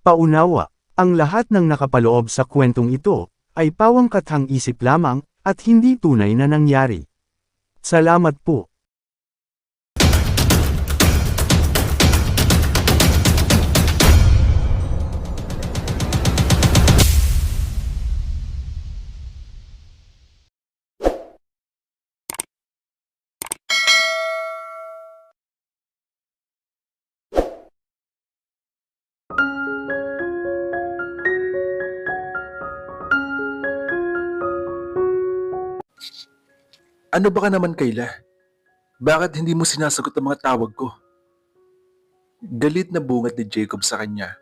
Paunawa, ang lahat ng nakapaloob sa kwentong ito, ay pawangkathang isip lamang, at hindi tunay na nangyari. Salamat po. Ano ba ka naman, Kayla? Bakit hindi mo sinasagot ang mga tawag ko? Galit na bungat ni Jacob sa kanya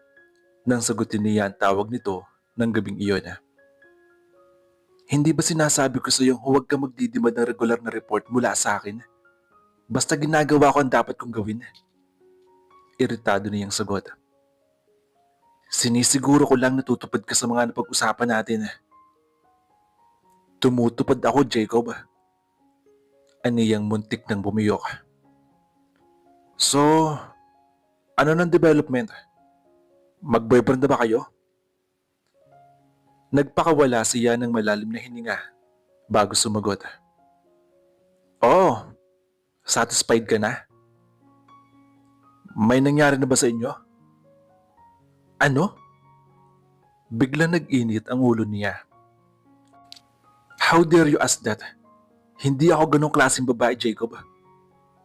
nang sagutin niya ang tawag nito ng gabing iyon. Hindi ba sinasabi ko sa iyo huwag ka magdidimad ng regular na report mula sa akin? Basta ginagawa ko ang dapat kong gawin. Iritado niyang sagot. Sinisiguro ko lang natutupad ka sa mga napag-usapan natin. Tumutupad ako, Jacob. Aniyang muntik ng bumiyok. So, ano ng development? Mag-boyfriend na ba kayo? Nagpakawala siya ng malalim na hininga bago sumagot. Oo, satisfied ka na? May nangyari na ba sa inyo? Ano? Bigla nag-init ang ulo niya. How dare you ask that? Hindi ako ganong klaseng babae, Jacob.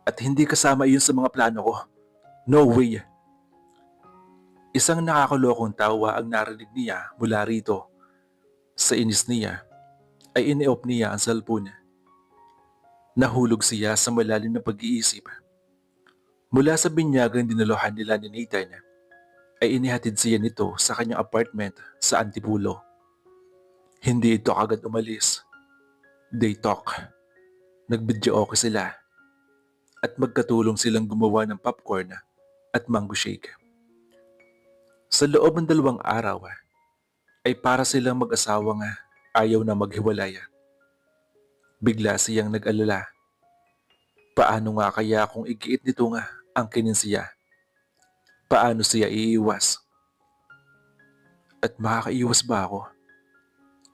At hindi kasama iyon sa mga plano ko. No way. Isang nakakalokong tawa ang narinig niya mula rito. Sa inis niya, ay ini-off niya ang cellphone. Nahulog siya sa malalim na pag-iisip. Mula sa binyagang dinalohan nila ni Nathan, ay inihatid siya nito sa kanyang apartment sa Antipulo. Hindi ito agad umalis. They talk. Nag-videoke sila. At magkatulong silang gumawa ng popcorn at mango shake. Sa loob ng 2 araw, ay para silang mag-asawang ayaw na maghiwalay. Bigla siyang nag-alala. Paano nga kaya kung igiit nito ang siya? Paano siya iiwas? At makakaiwas ba ako?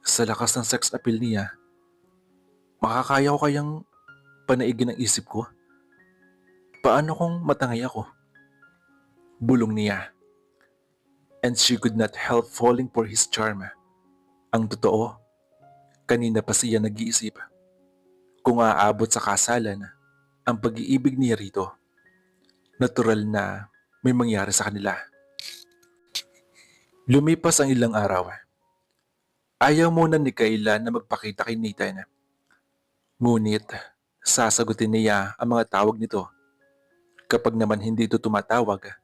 Sa lakas ng sex appeal niya, makakaya ko kayang panaigin ang isip ko? Paano kung matangay ako? Bulong niya. And she could not help falling for his charm. Ang totoo, kanina pa siya nag-iisip. Kung aabot sa kasalan ang pag-iibig niya rito, natural na may mangyari sa kanila. Lumipas ang ilang araw. Ayaw muna ni Kayla na magpakita kay Nathan. Ngunit, sasagutin niya ang mga tawag nito. Kapag naman hindi ito tumatawag,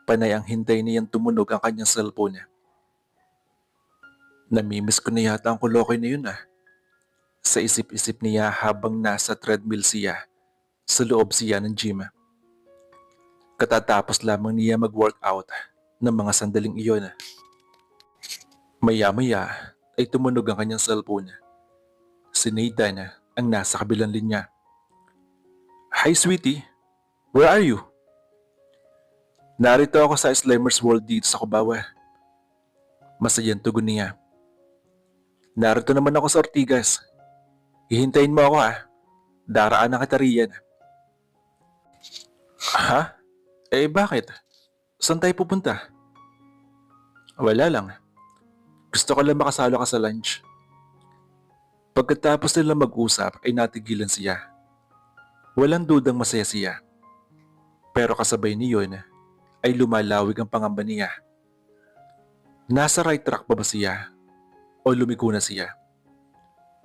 panay ang hintay niyang tumunog ang kanyang cellphone. Namimiss ko na yata ang kulokoy na yun. Sa isip-isip niya habang nasa treadmill siya sa loob siya ng gym. Katatapos lamang niya mag-workout ng mga sandaling iyon. Maya-maya ay tumunog ang kanyang cellphone. Si Nathan ang nasa kabilang linya. Hi sweetie, where are you? Narito ako sa Slimer's World dito sa Cubao. Masayang tugon niya. Narito naman ako sa Ortigas. Hihintayin mo ako Daraan na kita riyan. Ha? Eh bakit? Saan tayo pupunta? Wala lang. Gusto ko lang makasalo ka sa lunch. Pagkatapos nila mag-usap ay natigilan siya. Walang dudang masaya siya. Pero kasabay niyon ay lumalawig ang pangamba niya. Nasa right track pa ba siya? O lumiko na siya?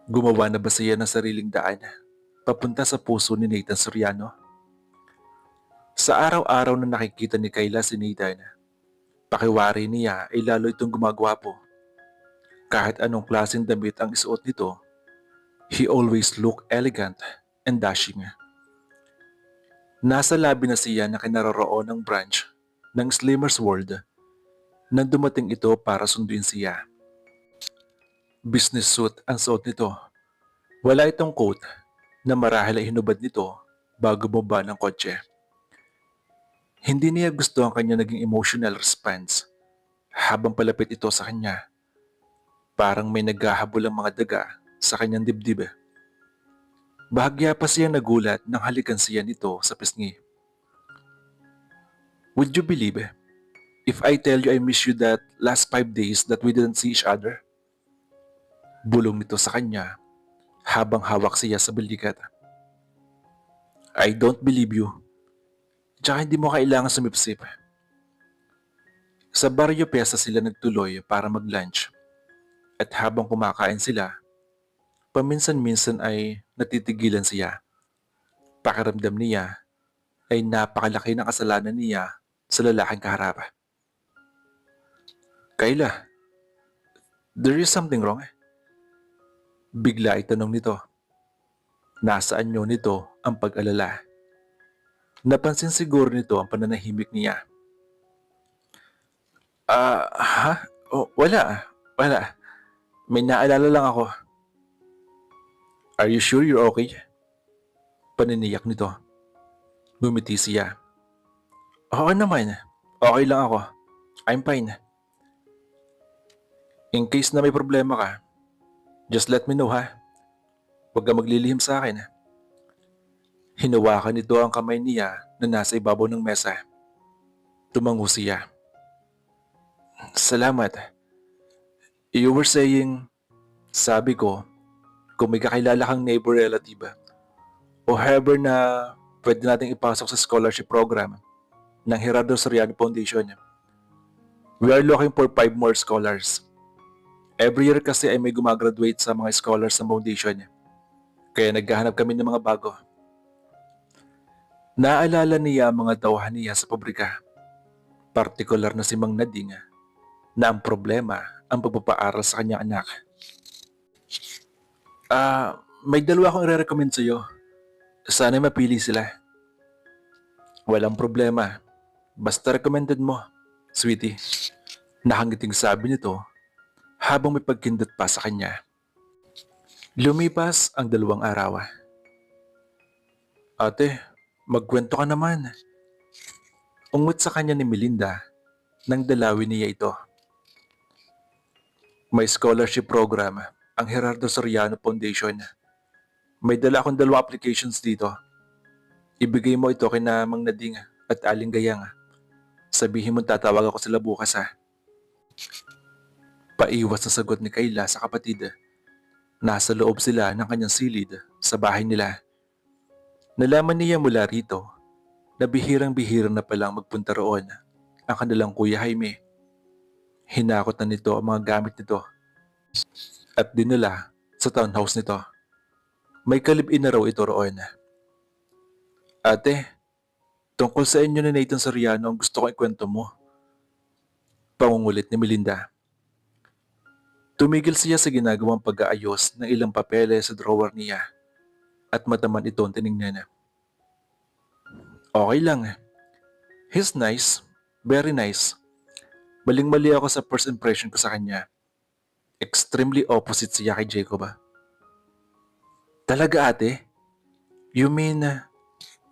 Gumawa na ba siya ng sariling daan papunta sa puso ni Nathan Soriano? Sa araw-araw na nakikita ni Kayla si Nathan, pakiwari niya ay lalo itong gumagwapo. Kahit anong klaseng damit ang isuot nito, he always look elegant and dashing. Nasa labi na siya na kinaroroon ng branch ng Slimer's World nang dumating ito para sunduin siya. Business suit ang suot nito. Wala itong coat na marahil ay hinubad nito bago bumaba ng kotse. Hindi niya gusto ang kanya naging emotional response Habang palapit ito sa kanya, parang may naghahabol ang mga daga sa kanyang dibdib. Bahagya pa siya nagulat nang halikan siya nito sa pisngi. Would you believe if I tell you I miss you that last 5 days that we didn't see each other? Bulong nito sa kanya habang hawak siya sa balikat. I don't believe you. Tsaka hindi mo kailangan sumipsip. Sa Barrio Pesa sila nagtuloy para mag-lunch. At habang kumakain sila, paminsan-minsan ay natitigilan siya. Pakiramdam niya ay napakalaki ng kasalanan niya sa lalaking kaharap. Kayla, there is something wrong. Bigla itanong nito. Nasaan nyo nito ang pag-alala? Napansin siguro nito ang pananahimik niya. Ha? Oh, wala. May naalala lang ako. Are you sure you're okay? Paniniyak nito. Bumiti siya. Oo naman. Okay lang ako. I'm fine. In case na may problema ka, just let me know ha. Huwag ka maglilihim sa akin. Hinawakan nito ang kamay niya na nasa ibabaw ng mesa. Tumango siya. Salamat. You were saying, sabi ko, kung may kakilala kang neighbor relative o whoever na pwede nating ipasok sa scholarship program ng Gerardo Soriano Foundation. We are looking for 5 more scholars. Every year kasi ay may gumagraduate sa mga scholars sa foundation. Kaya naghahanap kami ng mga bago. Naalala niya ang mga tauhan niya sa pabrika. Partikular na si Mang Nading na ang problema ang pagpapaaral sa kanyang anak. May dalawa akong i-recommend sa iyo. Sana mapili sila. Walang problema. Basta recommended mo, sweetie. Nakangiting sabi nito habang may pagkindot pa sa kanya. Lumipas ang 2 araw. Ate, magkwento ka naman. Ungot sa kanya ni Melinda nang dalawin niya ito. May scholarship program ang Gerardo Soriano Foundation. May dala akong 2 applications dito. Ibigay mo ito kina Mang Nading at Aling Gayang. Sabihin mo tatawag ako sila bukas ha. Paiwas na sagot ni Kayla sa kapatid. Nasa loob sila ng kanyang silid sa bahay nila. Nalaman niya mula rito na bihirang-bihirang na palang magpunta roon ang kanilang Kuya Jaime. Hinakot na nito ang mga gamit nito at dinala sa townhouse nito. May kalib-in na raw ito roon. Ate, tungkol sa inyo ni Nathan Soriano ang gusto kong ikwento mo. Pangungulit ni Melinda. Tumigil siya sa ginagawang pag-aayos ng ilang papeles sa drawer niya at mataman itong tinignan. Okay lang. He's nice. Very nice. Maling-mali ako sa first impression ko sa kanya. Extremely opposite siya kay Jacob. Talaga ate? You mean,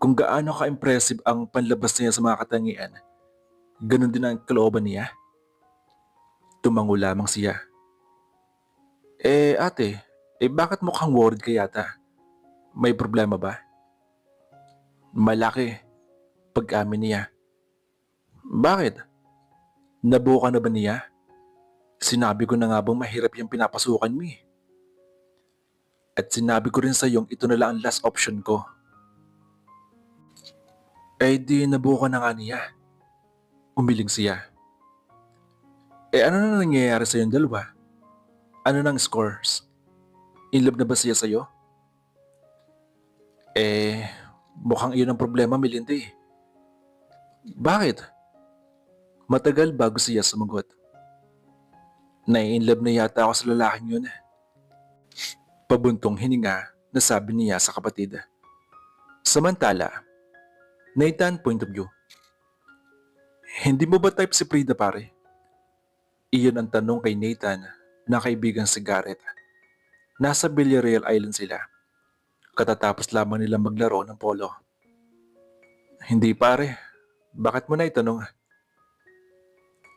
kung gaano ka-impressive ang panlabas niya sa mga katangian, ganun din ang kalooban niya? Tumango lamang siya. Ate, bakit mukhang worried ka yata? May problema ba? Malaki. Pag-amin niya. Bakit? Nabuo ka na ba niya? Sinabi ko na nga bang mahirap yung pinapasukan mo eh. At sinabi ko rin sa iyong ito na lang ang last option ko. Di nabuo ka na nga niya. Umiling siya. Ano na nangyayari sa iyong dalawa? Ano nang scores? In love na ba siya sa'yo? Mukhang iyon ang problema, Melinda eh. Bakit? Matagal bago siya sumagot. Nai-inlove na yata ako sa lalaking yun. Pabuntong hininga na sabi niya sa kapatid. Samantala, Nathan point of view. Hindi mo ba type si Frida pare? Iyon ang tanong kay Nathan na kaibigan si Garrett. Nasa Villarreal Island sila. Katatapos lamang nilang maglaro ng polo. Hindi pare, bakit mo na itanong?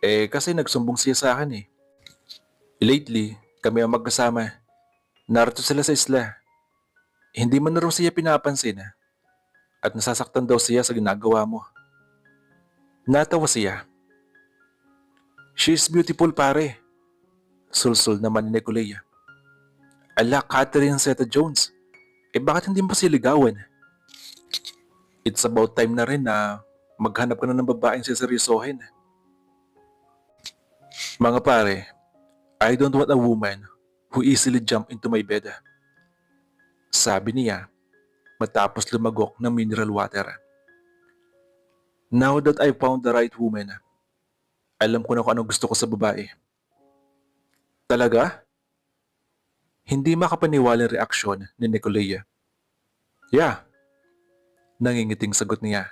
Kasi nagsumbong siya sa akin eh. Lately, kami ang magkasama. Narito sila sa isla. Hindi man na raw siya pinapansin at nasasaktan daw siya sa ginagawa mo. Natawa siya. She is beautiful pare. Sulsul naman ni Nicolea. Ala, Catherine Zeta-Jones. Bakit hindi mo siya ligawan? It's about time na rin na maghanap ka na ng babaeng siseryosohin. Mga pare, I don't want a woman who easily jump into my bed. Sabi niya matapos lumagok ng mineral water. Now that I found the right woman, alam ko na kung anong gusto ko sa babae. Talaga? Hindi makapaniwalang reaksyon ni Nicolea. Yeah, nangingiting sagot niya.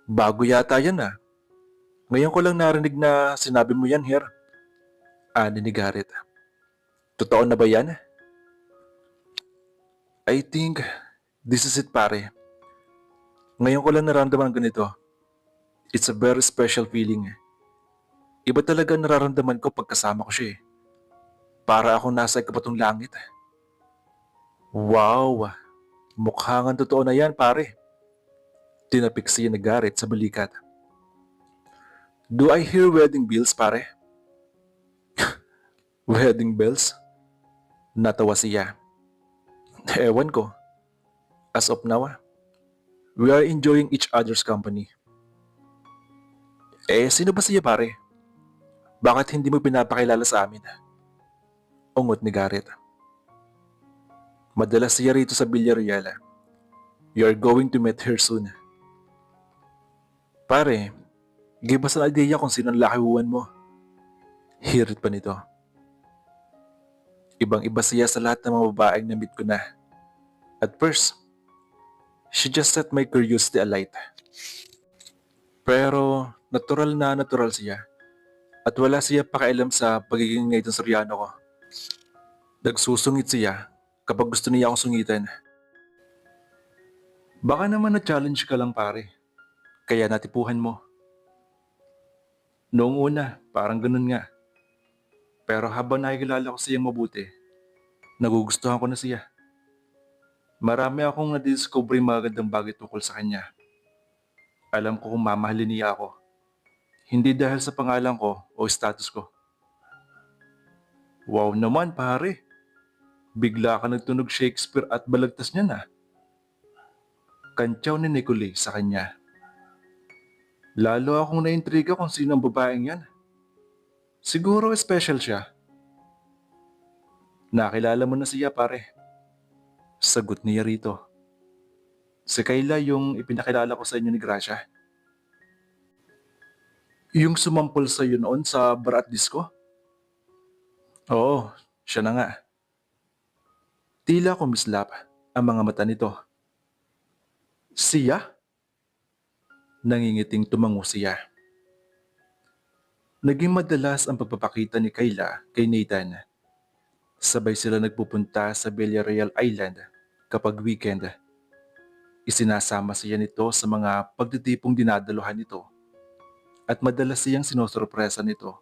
Bago yata yan ah. Ngayon ko lang narinig na sinabi mo yan, Her. Ani ni Garrett. Totoo na ba yan? I think this is it pare. Ngayon ko lang naramdaman ganito. It's a very special feeling. Iba talaga nararamdaman ko pagkasama ko siya eh. Para akong nasa ikapatong langit. Wow! Mukhang totoo na yan pare. Tinapik siya ni Garrett sa balikat. Do I hear wedding bells pare? Wedding bells? Natawa siya. Ewan ko. As of now, we are enjoying each other's company. Sino ba siya pare? Bakit hindi mo pinapakilala sa amin? Ungot ni Garrett. Madalas siya rito sa Villarreal. You're going to meet her soon. Pare, give us an idea kung sino ang lakihuan mo. Hirit pa nito. Ibang-iba siya sa lahat ng mga babaeng na-meet ko na. At first, she just set my curiosity alight. Pero natural siya. At wala siya pakialam sa pagiging ngayong Soriano ko. Nagsusungit siya kapag gusto niya akong sungitan. Baka naman na-challenge ka lang pare. Kaya natipuhan mo. Noong una, parang ganun nga. Pero habang nakikilala ko siyang mabuti, nagugustuhan ko na siya. Marami akong nadiscover magandang bagay tungkol sa kanya. Alam ko kung mamahalin niya ako. Hindi dahil sa pangalan ko o status ko. Wow naman pare. Bigla ka nagtunog Shakespeare at balagtas niya na. Kantyaw ni Nicolay sa kanya. Lalo akong naintriga kung sino ang babaeng yan. Siguro special siya. Nakilala mo na siya pare. Sagot niya rito. Si Kayla yung ipinakilala ko sa inyo ni Gracia. Yung sumampol sa iyo noon sa bar at disco? Oo, siya na nga. Tila kumislap ang mga mata nito. Siya? Nangingiting tumango siya. Naging madalas ang pagpapakita ni Kayla kay Nathan. Sabay sila nagpupunta sa Villarreal Island kapag weekend. Isinasama siya nito sa mga pagtitipong dinadaluhan nito at madalas siyang sinosorpresa nito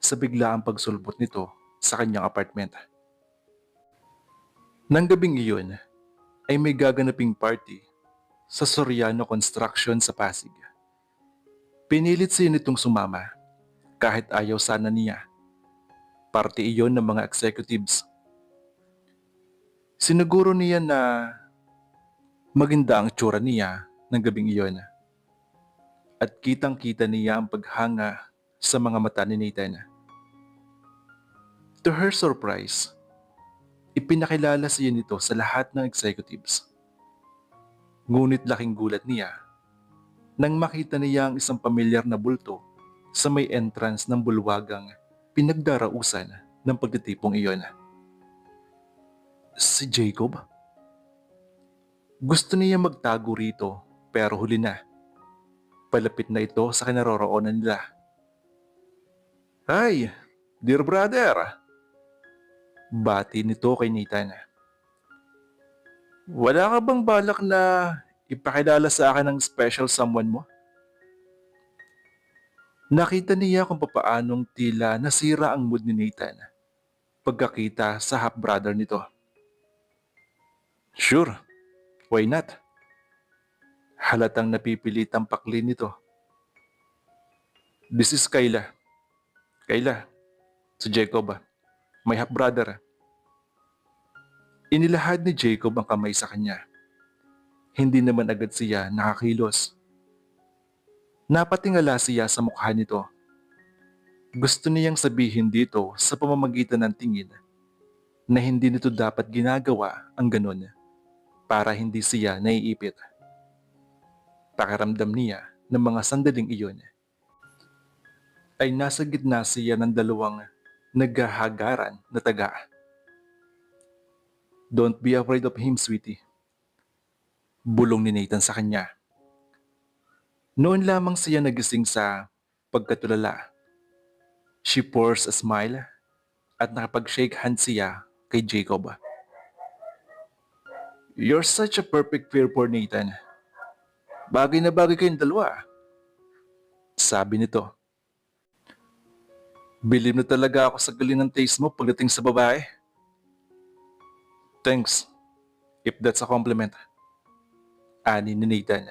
sa biglaang pagsulbot nito sa kanyang apartment. Nang gabing iyon ay may gaganaping party sa Soriano Construction sa Pasig. Pinilit siya nitong sumama kahit ayaw sana niya. Parte iyon ng mga executives. Siniguro niya na maganda ang tsura niya ng gabing iyon. At kitang-kita niya ang paghanga sa mga mata ni Nathan. To her surprise, ipinakilala siya nito sa lahat ng executives. Ngunit laking gulat niya nang makita niya ang isang pamilyar na bulto sa may entrance ng bulwagang pinagdarausan ng pagtitipong iyon. Si Jacob? Gusto niya magtago rito pero huli na. Palapit na ito sa kinaroroonan nila. Hi, dear brother! Bati nito kay Nathan. Wala ka bang balak na ipakilala sa akin ng special someone mo? Nakita niya kung papaanong tila nasira ang mood ni Nathan pagkakita sa half-brother nito. Sure, why not? Halatang napipilitang pakli nito. This is Kayla. Kayla, si Jacob, my half-brother. Inilahad ni Jacob ang kamay sa kanya. Hindi naman agad siya nakakilos. Napatingala siya sa mukha nito. Gusto niyang sabihin dito sa pamamagitan ng tingin na hindi nito dapat ginagawa ang ganun para hindi siya naiipit. Pakiramdam niya ng mga sandaling iyon ay nasa gitna siya ng dalawang naghahagaran na taga. Don't be afraid of him, sweetie. Bulong ni Nathan sa kanya. Noon lamang siya nagising sa pagkatulala. She pours a smile at nakapag-shake hand siya kay Jacob. You're such a perfect pair for Nathan. Bagay na bagay kayong dalawa. Sabi nito. Bilib na talaga ako sa galing ng taste mo pagdating sa babae. Thanks, if that's a compliment. Ani ni Nathan.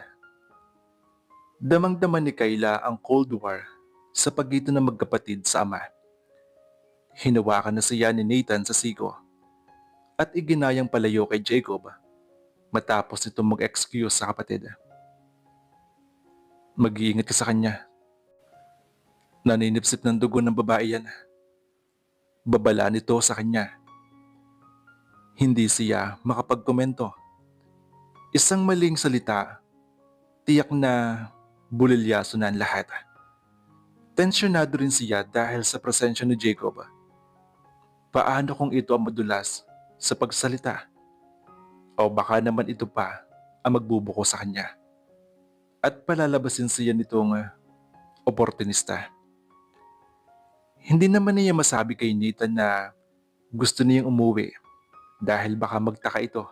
Damang-dama ni Kayla ang Cold War sa pagitan ng magkapatid sa ama. Hinawakan na siya ni Nathan sa siko at iginayang palayo kay Jacob matapos nito mag-excuse sa kapatid. Mag-iingat ka sa kanya. Naninipsip ng dugo ng babae yan. Babala nito sa kanya. Hindi siya makapagkomento. Isang maling salita, tiyak na bulilyaso na ang lahat. Tensyonado rin siya dahil sa presensya ni Jacob. Paano kung ito ang madulas sa pagsalita? O baka naman ito pa ang magbubuko sa kanya. At palalabasin siya nitong oportunista. Hindi naman niya masabi kay Nathan na gusto niyang umuwi dahil baka magtaka ito.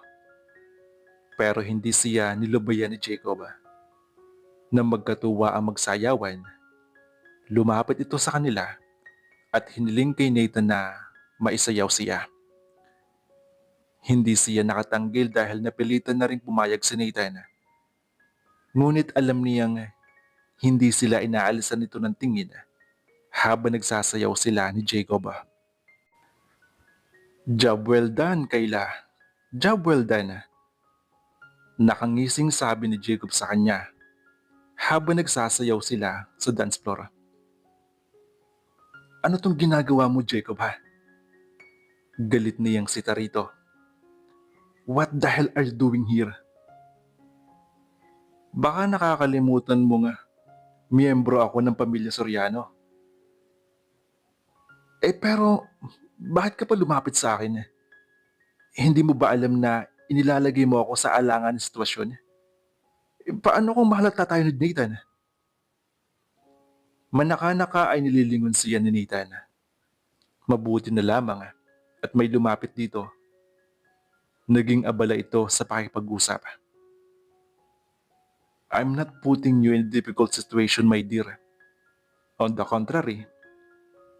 Pero hindi siya nilubayan ni Jacob. Nang magkatuwa ang magsayawan, lumapit ito sa kanila at hiniling kay Nathan na maisayaw siya. Hindi siya nakatanggil dahil napilitan na rin pumayag si Nathan. Ngunit alam niyang hindi sila inaalisan nito ng tingin habang nagsasayaw sila ni Jacob. Job well done, Kayla. Job well done. Nakangising sabi ni Jacob sa kanya habang nagsasayaw sila sa dance floor. Ano tong ginagawa mo, Jacob, ha? Galit niyang si Tarito. What the hell are you doing here? Baka nakakalimutan mo nga, miyembro ako ng pamilya Soriano. Pero, bakit ka pa lumapit sa akin? Hindi mo ba alam na inilalagay mo ako sa alangan ng sitwasyon? Paano kung mahalata tayo ni Nathan? Manaka-naka ay nililingon siya ni Nathan. Mabuti na lamang at may lumapit dito. Naging abala ito sa pakipag-usap. I'm not putting you in a difficult situation, my dear. On the contrary,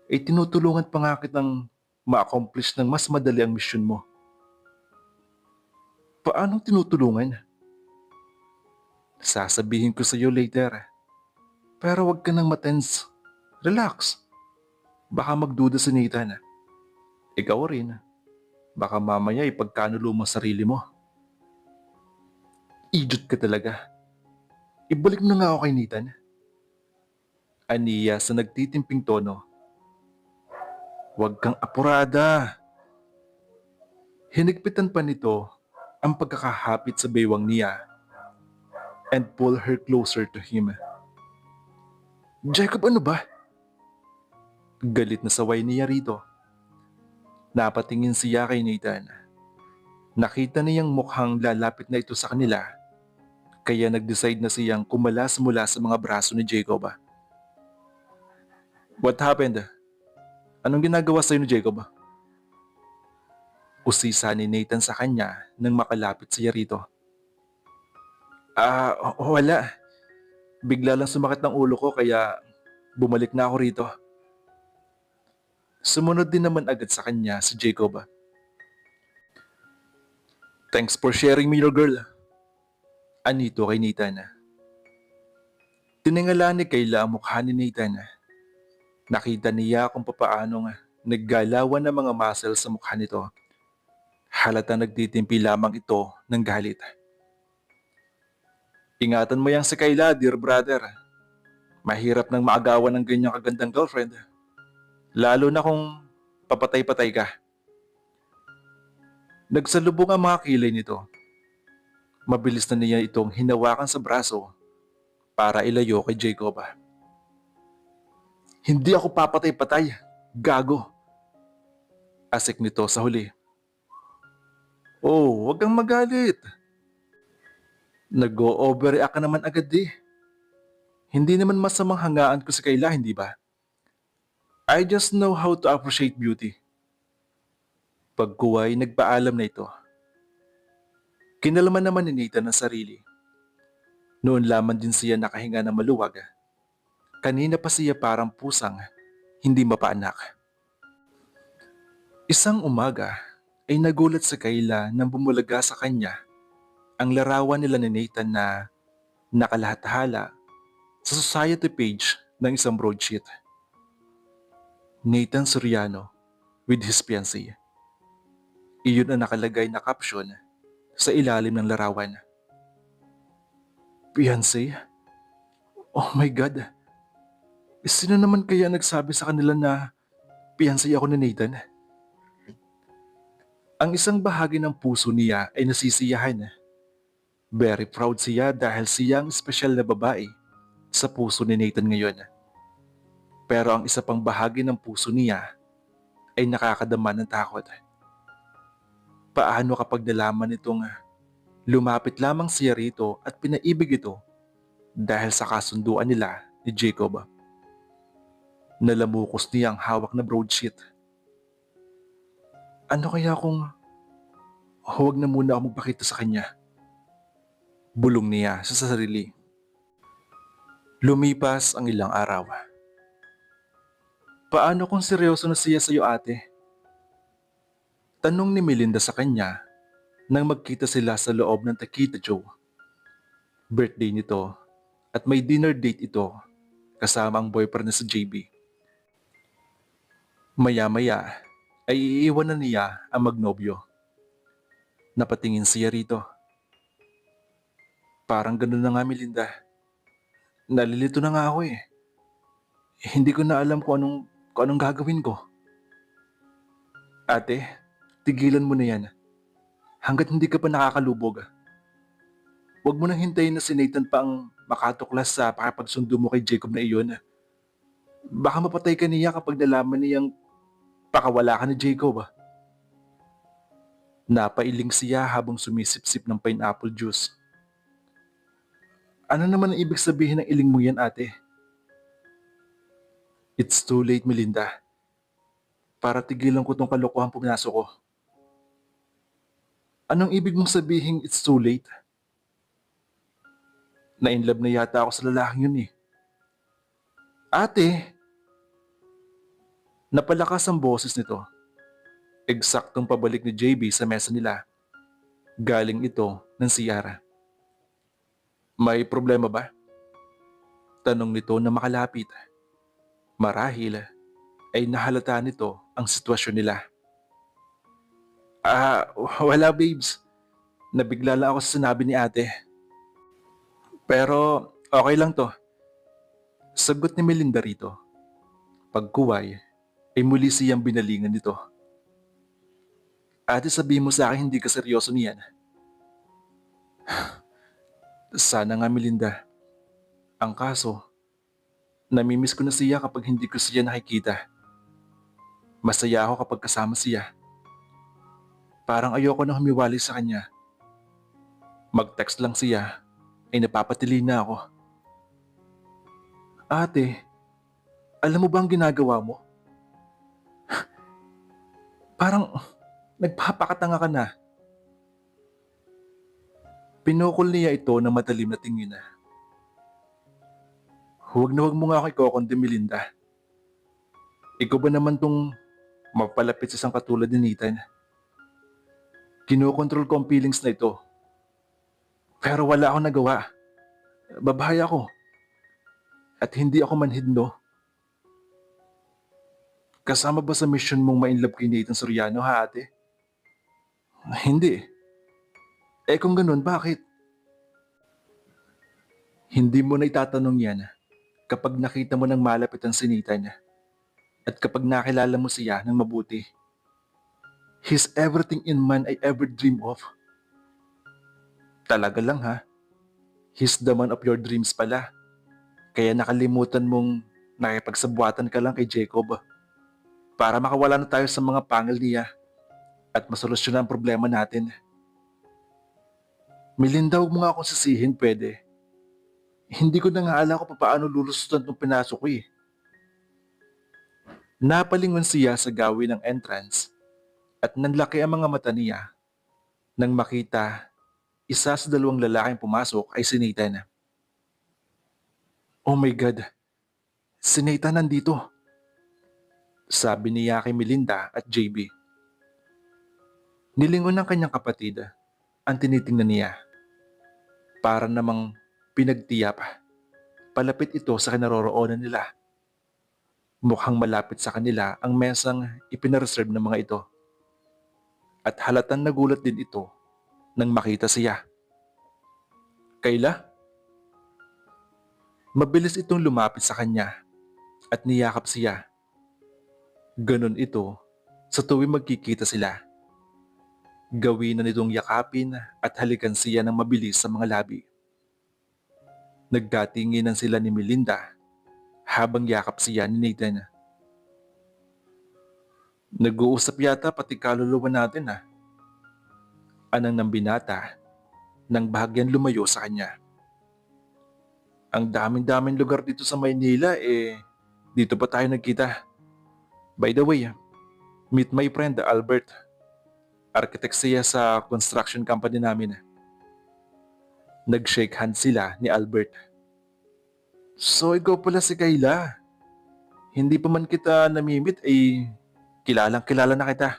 tinutulungan pa nga kitang ma-accomplish ng mas madali ang mission mo. Paano tinutulungan? Sasabihin ko sa iyo later. Pero wag ka nang matense. Relax. Baka magduda si Nathan. Ikaw rin. Baka mamaya ipagkanulo mo sarili mo. Idiot ka talaga. Ibalik mo na nga ako kay Nathan. Aniya sa nagtitimping tono. Huwag kang apurada. Hinigpitan pa nito ang pagkakahapit sa baywang niya and pull her closer to him. Jacob, ano ba? Galit na saway niya rito. Napatingin siya kay Nathan. Nakita niyang mukhang lalapit na ito sa kanila, kaya nag-decide na siyang kumalas mula sa mga braso ni Jacob. What happened? Anong ginagawa sa'yo ni Jacob? Usisa ni Nathan sa kanya nang makalapit siya rito. Wala. Bigla lang sumakit ng ulo ko kaya bumalik na ako rito. Sumunod din naman agad sa kanya si Jacob. Thanks for sharing me your girl. Anito kay Nathan. Tiningala ni Kayla ang mukha ni Nathan. Nakita niya kung papaano naggalawan ng mga muscles sa mukha nito. Halatang nagtitimpi lamang ito ng galit. Ingatan mo yang si Kayla, dear brother. Mahirap nang maagawan ng ganyang kagandang girlfriend. Lalo na kung papatay-patay ka. Nagsalubong ang mga kilay nito. Mabilis na niya itong hinawakan sa braso para ilayo kay Jacob. Hindi ako papatay-patay, gago. Asik nito sa huli. Oh, wag kang magalit. Nag-o-overreact ka naman agad eh. Hindi naman masamang hangaan ko si Kayla, hindi ba? I just know how to appreciate beauty. Pagkuway, nagpaalam na ito. Kinalaman naman ni Nathan ang sarili. Noon lamang din siya nakahinga ng maluwag. Kanina pa siya parang pusang, hindi mapaanak. Isang umaga ay nagulat si Kayla nang bumulaga sa kanya ang larawan nila ni Nathan na nakalahathala sa society page ng isang broadsheet. Nathan Soriano with his fiancée. Iyon ang nakalagay na caption sa ilalim ng larawan. Fiancé? Oh my God! Sino naman kaya nagsabi sa kanila na fiancé ako ni Nathan? Ang isang bahagi ng puso niya ay nasisiyahan. Very proud siya dahil siya ang espesyal na babae sa puso ni Nathan ngayon. Pero ang isa pang bahagi ng puso niya ay nakakadama ng takot. Paano kapag nalaman nitong lumapit lamang siya rito at pinaibig ito dahil sa kasunduan nila ni Jacob? Nalamukos niya ang hawak na broadsheet. Ano kaya kung huwag na muna ako magpakita sa kanya? Bulong niya sa sarili. Lumipas ang ilang araw. Paano kung seryoso na siya sa iyo, ate? Tanong ni Melinda sa kanya nang magkita sila sa loob ng Taquita Joe. Birthday nito at may dinner date ito kasama ang boyfriend na si JB. Maya-maya ay iiwan na niya ang magnobyo. Napatingin siya rito. Parang ganun na nga, Melinda. Nalilito na nga ako eh. Hindi ko na alam kung anong gagawin ko. Ate, tigilan mo na yan. Hanggat hindi ka pa nakakalubog. Huwag mo nang hintayin na si Nathan pa ang makatuklas sa pakipagsundo mo kay Jacob na iyon. Baka mapatay ka niya kapag nalaman niyang pakawala ka ni Jacob. Napailing siya habang sumisip-sip ng pineapple juice. Ano naman ang ibig sabihin ng iling mo yan, ate? It's too late, Melinda. Para tigilan ko tong kalokohan pumasok ko. Anong ibig mong sabihin it's too late? Na-inlove na yata ako sa lalaking yun eh. Ate! Napalakas ang boses nito. Eksaktong pabalik ni JB sa mesa nila. Galing ito ng CR. May problema ba? Tanong nito na makalapit. Marahil ay nahalata nito ang sitwasyon nila. Wala babes. Nabigla lang ako sa sinabi ni ate. Pero okay lang to. Sagot ni Melinda rito. Pagkuway ay muli siyang binalingan nito. Ate, sabihin mo sa akin hindi ka seryoso niyan. Sana nga, Melinda. Ang kaso, namimiss ko na siya kapag hindi ko siya nakikita. Masaya ako kapag kasama siya. Parang ayoko na humiwalay sa kanya. Mag-text lang siya, ay napapatili na ako. Ate, alam mo ba ang ginagawa mo? Parang nagpapakatanga ka na. Pinukol niya ito ng matalim na tingin. Huwag mo nga ako ikokonde, Melinda. Ikaw ba naman tong mapalapit sa isang katulad ni Nathan? Kinokontrol ko ang feelings na ito. Pero wala akong nagawa. Babae ako. At hindi ako manhid, no? Kasama ba sa mission mong ma-inlove kay Nathan Soriano, ha, ate? Hindi. Eh kung ganun, bakit? Hindi mo na itatanong yan kapag nakita mo ng malapit ang si Nathan at kapag nakilala mo siya ng mabuti. He's everything in man I ever dream of. Talaga lang, ha? He's the man of your dreams pala. Kaya nakalimutan mong nakipagsabuatan ka lang kay Jacob para makawala na tayo sa mga pangil niya at masolusyonan ang problema natin. Melinda, huwag mo nga akong sisihin, pwede. Hindi ko na nga alam kung paano lulusutan itong pinasok ko eh. Napalingon siya sa gawin ng entrance at nanlaki ang mga mata niya nang makita isa sa dalawang lalaking pumasok ay si Nathan. Oh my God, si Nathan nandito, sabi niya kay Melinda at JB. Nilingon ng kanyang kapatid ang tinitingnan niya. Para namang pinagtiyap, palapit ito sa kinaroroonan nila. Mukhang malapit sa kanila ang mesang ipinareserve ng mga ito. At halatang nagulat din ito nang makita siya. Kayla? Mabilis itong lumapit sa kanya at niyakap siya. Ganon ito sa tuwing magkikita sila. Gawin na nitong yakapin at halikan siya ng mabilis sa mga labi. Nagkatinginan sila ni Melinda habang yakap siya ni Nathan. Nag-uusap yata pati kaluluwa natin, ha? Anang ng binata nang bahagyan lumayo sa kanya. Ang daming-daming lugar dito sa Maynila dito pa tayo nagkita. By the way, meet my friend Albert. Architect siya sa construction company namin. Nag-shake hands sila ni Albert. So ikaw pala si Kayla. Hindi pa man kita namimit kilalang kilala na kita.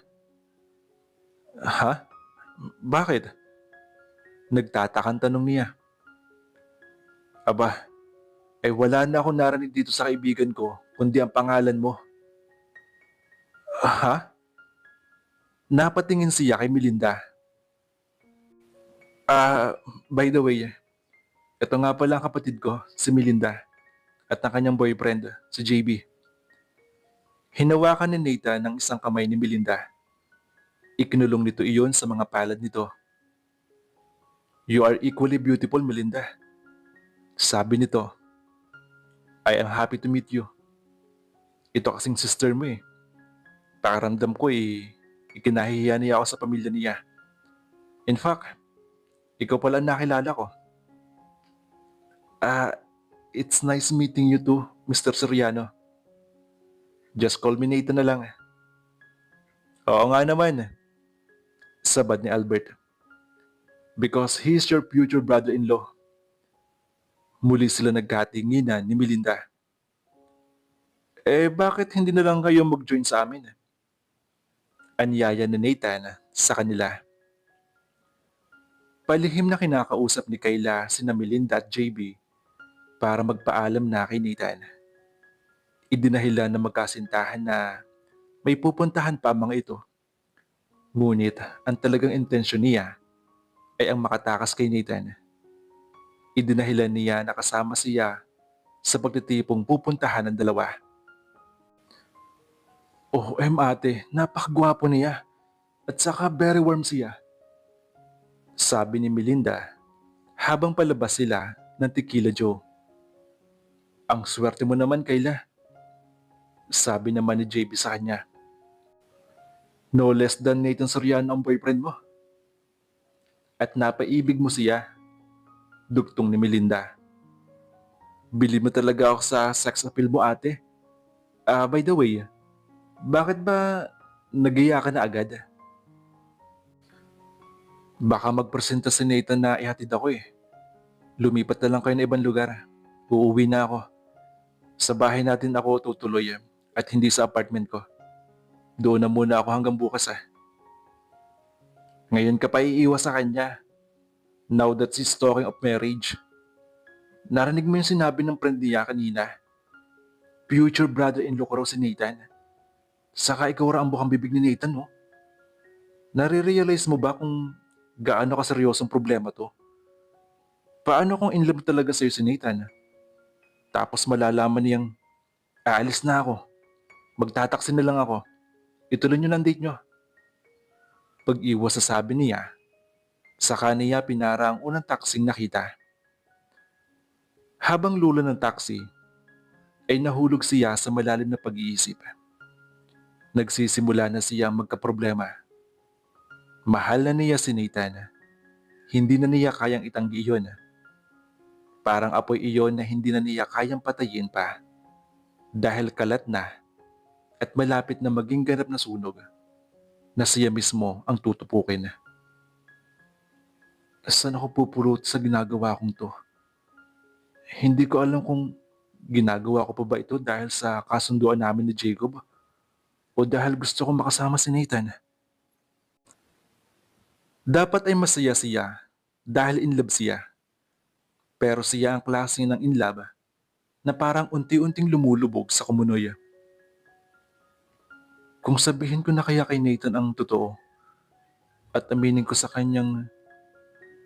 Ha? Bakit? Nagtatakang tanong niya. Aba, wala na akong narinig dito sa kaibigan ko kundi ang pangalan mo. Ha? Napatingin siya kay Melinda. By the way, ito nga pala ang kapatid ko, si Melinda, at ang kanyang boyfriend, si JB. Hinawakan ni Nathan ng isang kamay ni Melinda. Ikinulong nito iyon sa mga palad nito. You are equally beautiful, Melinda. Sabi nito, I am happy to meet you. Ito kasing sister mo eh. Pakiramdam ko ikinahihiya niya ako sa pamilya niya. In fact, ikaw pala ang nakilala ko. It's nice meeting you too, Mr. Soriano. Just call me Nathan na lang. Oo nga naman, sabad ni Albert. Because he is your future brother-in-law. Muli sila nagkatinginan ni Melinda. Bakit hindi na lang kayo mag-join sa amin? Anyaya ni Nathan sa kanila. Palihim na kinakausap ni Kayla sina Melinda at JB para magpaalam na kay Nathan. Idinahilan na magkasintahan na may pupuntahan pa ang mga ito. Ngunit ang talagang intensyon niya ay ang makatakas kay Nathan. Idinahilan niya na kasama siya sa pagtitipong pupuntahan ng dalawa. Oh, ate, napakagwapo niya at saka very warm siya. Sabi ni Melinda habang palabas sila ng Tequila Joe. Ang swerte mo naman, Kayla. Sabi naman ni JB sa kanya. No less than Nathan Soriano ang boyfriend mo. At napaibig mo siya. Dugtong ni Melinda. Bili mo talaga ako sa sex appeal mo, ate. By the way, bakit ba nagiya ka na agad? Baka magpresenta si Nathan na ihatid ako eh. Lumipat na lang kayo ng ibang lugar. Uuwi na ako. Sa bahay natin ako tutuloy at hindi sa apartment ko. Doon na muna ako hanggang bukas ah. Ngayon ka pa iiwas sa kanya. Now that she's talking of marriage. Narinig mo yung sinabi ng friend niya kanina. Future brother-in-law ko raw si Nathan. Saka ikaw raw ang bukang bibig ni Nathan, no? Nare-realize mo ba kung gaano kaseryosong problema to? Paano kung in love talaga sa'yo si Nathan? Tapos malalaman niyang, aalis na ako. Magtataksi na lang ako. Ituloy niyo ng date niyo. Pag-iwas sa sabi niya, saka niya pinara ang unang taksing nakita. Habang lula ng taksi, ay nahulog siya sa malalim na pag-iisip. Nagsisimula na siya magkaproblema. Mahal na niya si Nathan. Hindi na niya kayang itanggi iyon. Parang apoy iyon na hindi na niya kayang patayin pa. Dahil kalat na at malapit na maging ganap na sunog na siya mismo ang tutupukin. Saan ako pupulot sa ginagawa kong to? Hindi ko alam kung ginagawa ko pa ba ito dahil sa kasunduan namin ni Jacob o dahil gusto kong makasama si Nathan. Dapat ay masaya siya dahil in love siya. Pero siya ang klase ng in love na parang unti-unting lumulubog sa kumunoy. Kung sabihin ko na kaya kay Nathan ang totoo at aminin ko sa kanyang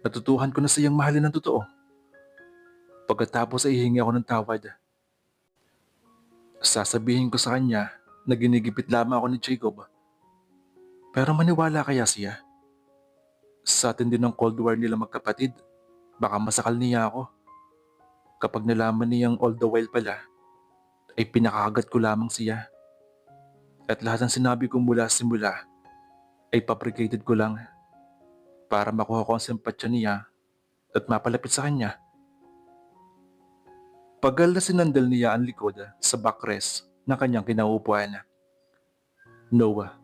natutuhan ko na siyang mahalin ng totoo. Pagkatapos ay hihingi ako ng tawad. Sasabihin ko sa kanya na ginigipit lamang ako ni Jacob. Pero maniwala kaya siya? Sa atin din ng Cold War nila magkapatid, baka masakal niya ako. Kapag nalaman niyang all the while pala, ay pinakagat ko lamang siya. At lahat ng sinabi ko mula simula ay fabricated ko lang para makuha ko ang simpatsya niya at mapalapit sa kanya. Pagal na sinandal niya ang likod sa backrest ng kanyang kinauupuan. Noah,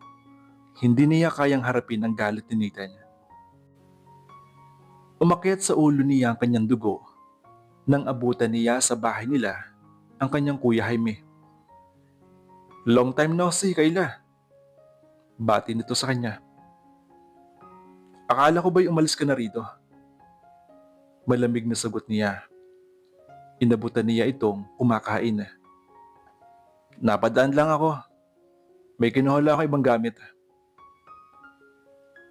hindi niya kayang harapin ang galit ni Nathan. Umakyat sa ulo niya ang kanyang dugo nang abutan niya sa bahay nila ang kanyang kuya Jaime. Long time no see, Kayla. Bati nito sa kanya. Akala ko ba'y umalis ka na rito? Malamig na sagot niya. Inabutan niya itong kumakain. Napadaan lang ako. May kinuha ako ibang gamit.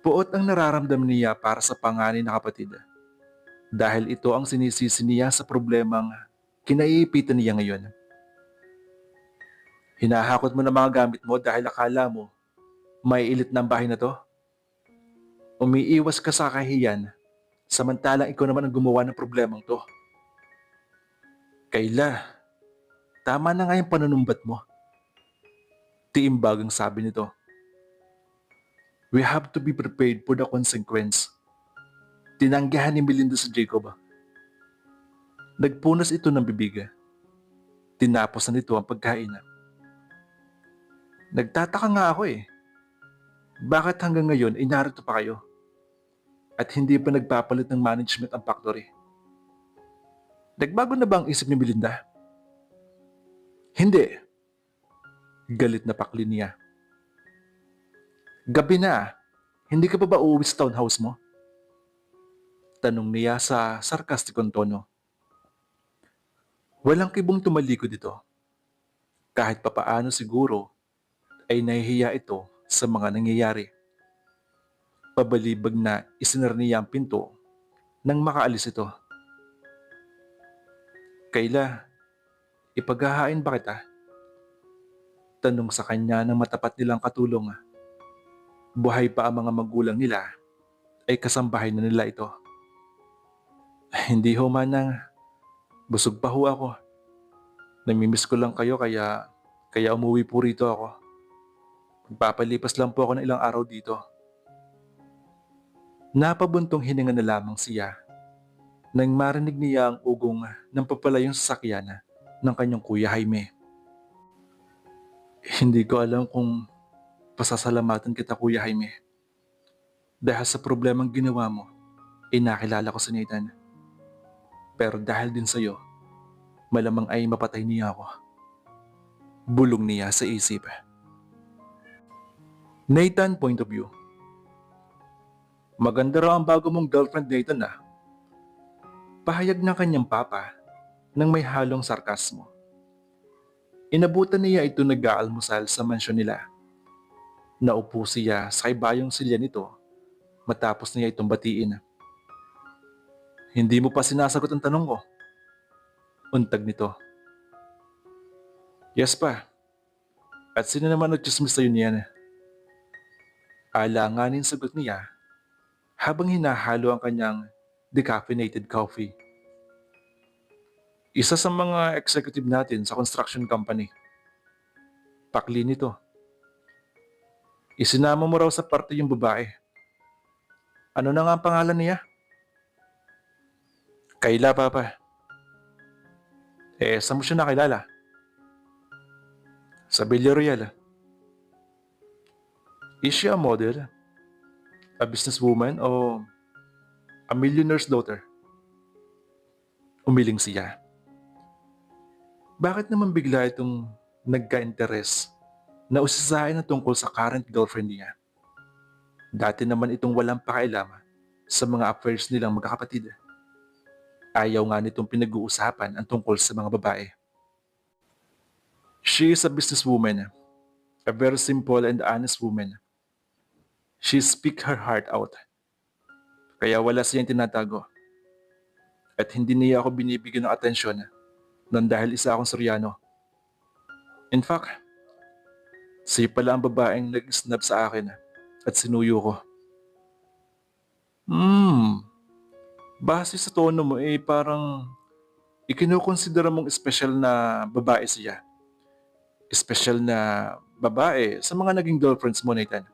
Puot ang nararamdaman niya para sa panganay na kapatid. Dahil ito ang sinisisi niya sa problemang kinaiipitan niya ngayon. Hinahakot mo na mga gamit mo dahil akala mo may ilit na ang bahay na to? Umiiwas ka sa kahiyan, samantalang ikaw naman ang gumawa ng problemang to. Kayla, tama na nga yung panunumbat mo. Tiimbag ang sabi nito. We have to be prepared for the consequence. Tinanggihan ni Melinda si Jacob. Nagpunas ito ng bibig. Tinapos na nito ang pagkain. Nagtataka nga ako eh. Bakit hanggang ngayon ay narito pa kayo? At hindi pa nagpapalit ng management ang factory? Nagbago na ba ang isip ni Melinda? Hindi. Galit na pakli niya. Gabi na, hindi ka pa ba uuwi sa townhouse mo? Tanong niya sa sarkastikong tono. Walang kibong tumalikod dito. Kahit papaano siguro ay nahihiya ito sa mga nangyayari. Pabalibag na isinar niya ang pinto nang makaalis ito. Kayla, ipaghahain ba kita? Tanong sa kanya ng matapat nilang katulong. Buhay pa ang mga magulang nila ay kasambahay na nila ito. Hindi ho manang, busog pa ho ako. Namimiss ko lang kayo kaya umuwi po rito ako. Magpapalipas lang po ako ng ilang araw dito. Napabuntong hininga na lamang siya nang marinig niya ang ugong ng papalayong sasakyan ng kanyang kuya Jaime. Hindi ko alam kung pasasalamatan kita, Kuya Jaime. Dahil sa problemang ginawa mo, nakilala ko si Nathan. Pero dahil din sa'yo, malamang ay mapatay niya ako. Bulong niya sa isip. Nathan point of view. Maganda raw ang bago mong girlfriend, Nathan ah. Pahayag ng kanyang papa nang may halong sarkasmo. Inabutan niya ito nag-aalmusal sa mansyon nila. Naupo siya sa ibayong silya nito matapos niya itong batiin. Hindi mo pa sinasagot ang tanong ko. Untag nito. Yes pa. At sino naman nagchismis sa'yo niyan? Alanganin sagot niya habang hinahalo ang kanyang decaffeinated coffee. Isa sa mga executive natin sa construction company. Pakli nito. Isinama mo raw sa party yung babae. Ano na nga ang pangalan niya? Kayla, Papa. Saan mo siya nakilala? Sa Villarreal. Is she a model? A businesswoman o a millionaire's daughter? Umiling siya. Bakit naman bigla itong nagka-interes na usisahin na tungkol sa current girlfriend niya? Dati naman itong walang pakialam sa mga affairs nilang magkakapatid. Ayaw nga nitong pinag-uusapan ang tungkol sa mga babae. She is a businesswoman, a very simple and honest woman. She speaks her heart out. Kaya wala siyang tinatago. At hindi niya ako binibigyan ng atensyon nang dahil isa akong Suryano. In fact, siya pala ang babaeng nag-snap sa akin at sinuyo ko. Base sa tono mo parang ikinukonsidera mong espesyal na babae siya. Espesyal na babae sa mga naging girlfriends mo, Nathan.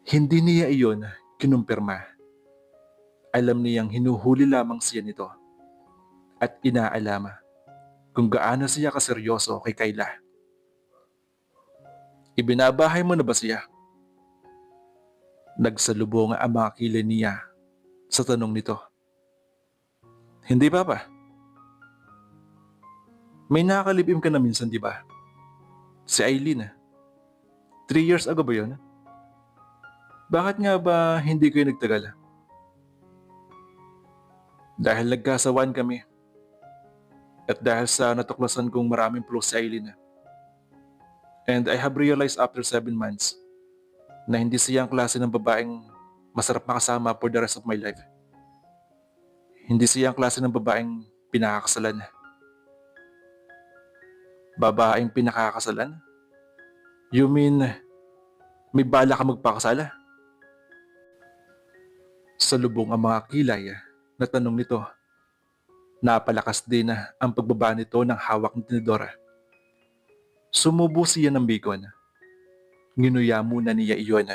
Hindi niya iyon kinumpirma. Alam niyang hinuhuli lamang siya nito at inaalama kung gaano siya kaseryoso kay Kayla. Ibinabahay mo na ba siya? Nagsalubong ang mga kilay niya sa tanong nito. Hindi, Papa. May nakakalibim ka na minsan, di ba? Si Aileen. 3 years ago ba yun? Bakit nga ba hindi kayo nagtagal? Dahil nagkasawaan kami. At dahil sa natuklasan kong maraming flaws si Aileen. And I have realized after 7 months na hindi siya ang klase ng babaeng masarap makasama for the rest of my life. Hindi siya ang klase ng babaeng pinakakasalan. Babaeng pinakakasalan? You mean, may bala ka magpakasala? Salubong ang mga kilay na tanong nito. Napalakas din ang pagbaba nito ng hawak ng tinidora. Sumubo siya ng bacon. Nginuya muna niya iyon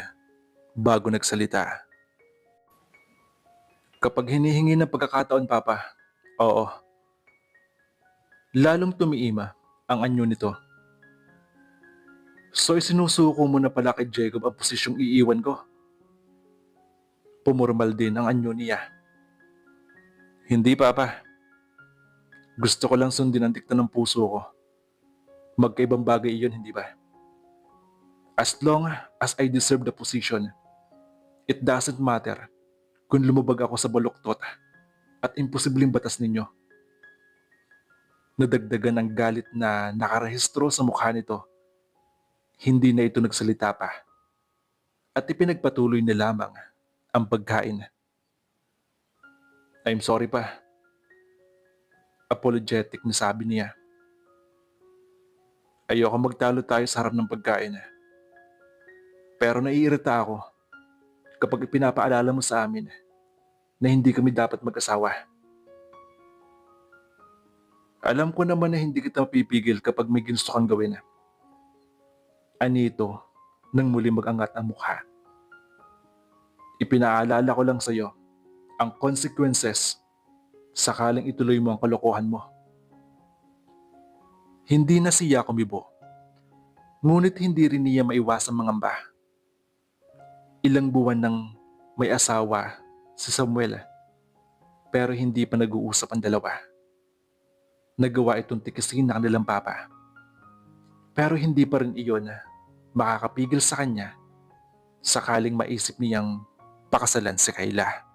bago nagsalita. Kapag hinihingi ng pagkakataon, Papa, oo. Lalong tumiima ang anyo nito. So isinusuko mo na pala kay Jacob ang posisyong iiwan ko. Pumurmal din ang anyo niya. Hindi, Papa. Gusto ko lang sundin ang dikta ng puso ko. Magkaibang bagay iyon, hindi ba? As long as I deserve the position, it doesn't matter kung lumubag ako sa baluktot at imposibleng batas ninyo. Nadagdagan ang galit na nakarehistro sa mukha nito. Hindi na ito nagsalita pa. At ipinagpatuloy na lamang ang pagkain. I'm sorry pa. Apologetic na sabi niya. Ayoko magtalo tayo sa harap ng pagkain. Pero naiirita ako kapag ipinapaalala mo sa amin na hindi kami dapat mag-asawa. Alam ko naman na hindi kita mapipigil kapag may gusto kang gawin. Anito nang muli mag-angat ang mukha. Ipinaalala ko lang sa iyo ang consequences sakaling ituloy mo ang kalokohan mo. Hindi na siya kumibo. Ngunit hindi rin niya maiwasang mangamba. Ilang buwan nang may asawa si Samuel pero hindi pa nag-uusap ang dalawa. nagawa itong tikisin ng kanilang papa. Pero hindi pa rin iyon makakapigil sa kanya sakaling maisip niyang pakasalan si Kayla.